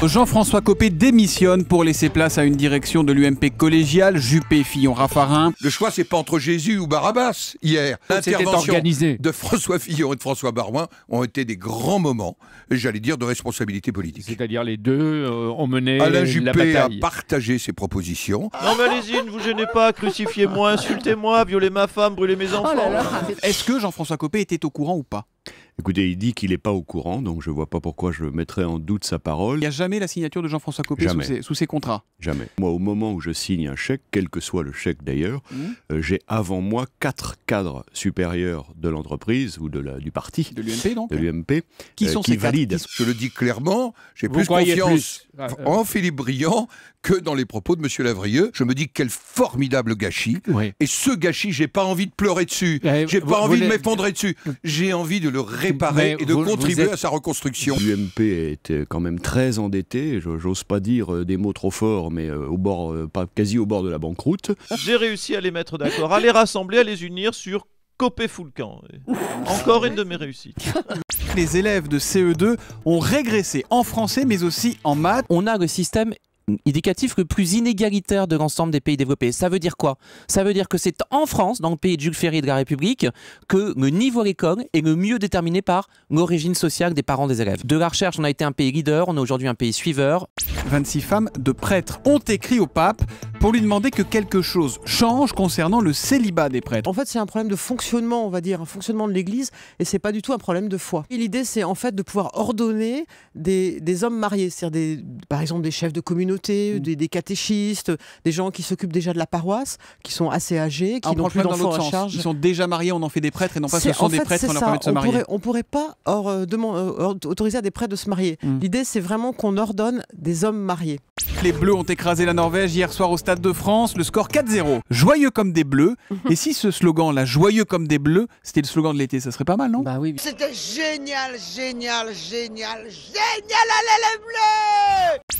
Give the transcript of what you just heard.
Jean-François Copé démissionne pour laisser place à une direction de l'UMP collégiale, Juppé, Fillon, Raffarin. Le choix, c'est pas entre Jésus ou Barabbas hier. L'intervention de François Fillon et de François Baroin ont été des grands moments, j'allais dire, de responsabilité politique. C'est-à-dire les deux ont mené Alain la Juppé bataille. a partagé ses propositions. Non mais allez-y, ne vous gênez pas, crucifiez-moi, insultez-moi, violez ma femme, brûlez mes enfants. Est-ce que Jean-François Copé était au courant ou pas? Écoutez, il dit qu'il n'est pas au courant, donc je ne vois pas pourquoi je mettrais en doute sa parole. Il n'y a jamais la signature de Jean-François Copé sous ses contrats? Jamais. Moi, au moment où je signe un chèque, quel que soit le chèque d'ailleurs, j'ai avant moi 4 cadres supérieurs de l'entreprise ou du parti. De l'UMP donc? De l'UMP. Qui sont ces valident. Je le dis clairement, j'ai plus confiance en Philippe Briand que dans les propos de M. Lavrieux. Je me dis quel formidable gâchis. Oui. Et ce gâchis, j'ai pas envie de pleurer dessus. J'ai pas envie de m'effondrer dessus. J'ai envie de le réparer et de contribuer à sa reconstruction. L'UMP est quand même très endetté. J'ose pas dire des mots trop forts, mais quasi au bord de la banqueroute. J'ai réussi à les mettre d'accord, à les rassembler, à les unir sur Copé fout le camp. Encore une de mes réussites. Les élèves de CE2 ont régressé en français mais aussi en maths. On a le système éducatif le plus inégalitaire de l'ensemble des pays développés. Ça veut dire quoi? Ça veut dire que c'est en France, dans le pays de Jules Ferry et de la République, que le niveau à l'école est le mieux déterminé par l'origine sociale des parents des élèves. De la recherche, on a été un pays leader, on est aujourd'hui un pays suiveur. 26 femmes de prêtres ont écrit au pape pour lui demander que quelque chose change concernant le célibat des prêtres. En fait, c'est un problème de fonctionnement, on va dire, un fonctionnement de l'Église, et c'est pas du tout un problème de foi. Et l'idée, c'est en fait de pouvoir ordonner des hommes mariés, c'est-à-dire par exemple des chefs de communauté, des catéchistes, des gens qui s'occupent déjà de la paroisse, qui sont assez âgés, qui n'ont plus d'enfants à charge. Ils sont déjà mariés, on en fait des prêtres, et non pas ce sont des prêtres, on leur permet de se marier. On pourrait pas autoriser à des prêtres de se marier. L'idée, c'est vraiment qu'on ordonne des hommes mariés. Les Bleus ont écrasé la Norvège hier soir au Stade de France, le score 4-0. Joyeux comme des Bleus. Et si ce slogan-là, joyeux comme des Bleus, c'était le slogan de l'été, ça serait pas mal, non? Bah oui. C'était génial, génial, génial, génial, allez les Bleus!